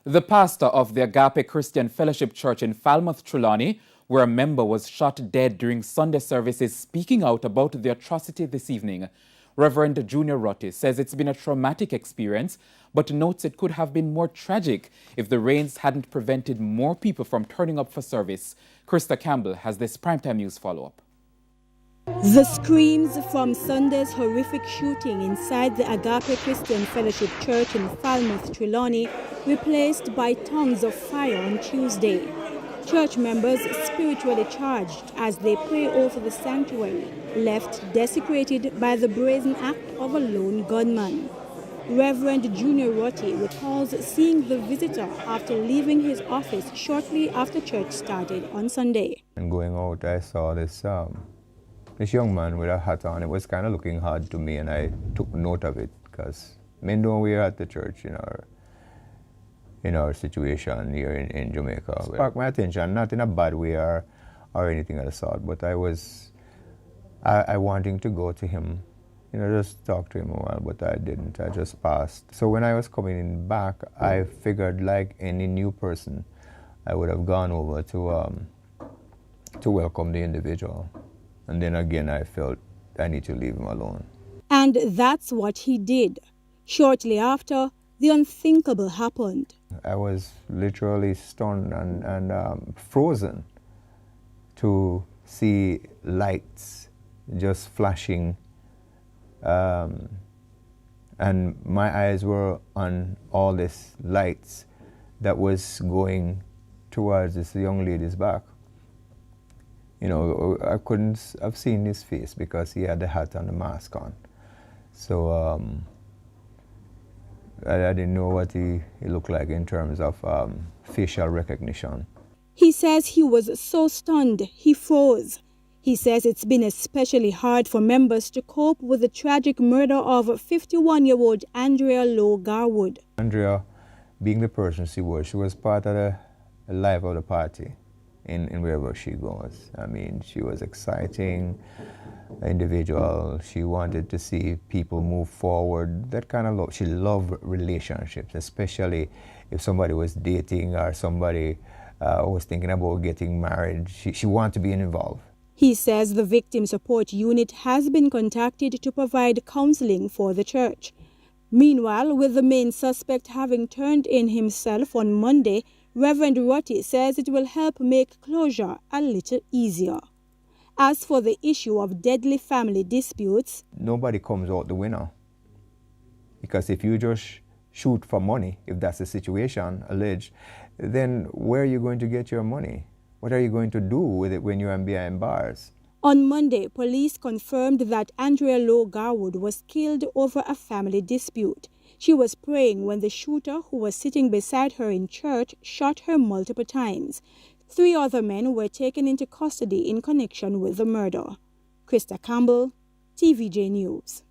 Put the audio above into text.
The pastor of the Agape Christian Fellowship Church in Falmouth, Trelawny, where a member was shot dead during Sunday service, is speaking out about the atrocity this evening. Reverend Junior Rotti says it's been a traumatic experience, but notes it could have been more tragic if the rains hadn't prevented more people from turning up for service. Krista Campbell has this primetime news follow-up. The screams from Sunday's horrific shooting inside the Agape Christian Fellowship Church in Falmouth, Trelawny, replaced by tongues of fire on Tuesday. Church members spiritually charged as they pray over the sanctuary, left desecrated by the brazen act of a lone gunman. Reverend Junior Rotti recalls seeing the visitor after leaving his office shortly after church started on Sunday. And going out, I saw this young man with a hat on. It was kind of looking hard to me, and I took note of it because men don't wear at the church in our situation here in Jamaica. Sparked my attention, not in a bad way or anything of the sort, but I wanting to go to him, just talk to him a while, but I didn't. I just passed. So when I was coming in back, I figured, like any new person, I would have gone over to welcome the individual. And then again, I felt I need to leave him alone. And that's what he did. Shortly after, the unthinkable happened. I was literally stunned and frozen to see lights just flashing. And my eyes were on all these lights that was going towards this young lady's back. I couldn't have seen his face because he had the hat and the mask on. So I didn't know what he looked like in terms of facial recognition. He says he was so stunned, he froze. He says it's been especially hard for members to cope with the tragic murder of 51-year-old Andrea Lowe Garwood. Andrea, being the person she was part of the life of the party. In wherever she goes. I mean, she was exciting individual. She wanted to see people move forward. That kind of love. She loved relationships, especially if somebody was dating or somebody was thinking about getting married. She wanted to be involved. He says the victim support unit has been contacted to provide counseling for the church. Meanwhile, with the main suspect having turned in himself on Monday, Reverend Rotti says it will help make closure a little easier. As for the issue of deadly family disputes, nobody comes out the winner. Because if you just shoot for money, if that's the situation alleged, then where are you going to get your money? What are you going to do with it when you're behind bars? On Monday, police confirmed that Andrea Lowe Garwood was killed over a family dispute. She was praying when the shooter, who was sitting beside her in church, shot her multiple times. 3 other men were taken into custody in connection with the murder. Krista Campbell, TVJ News.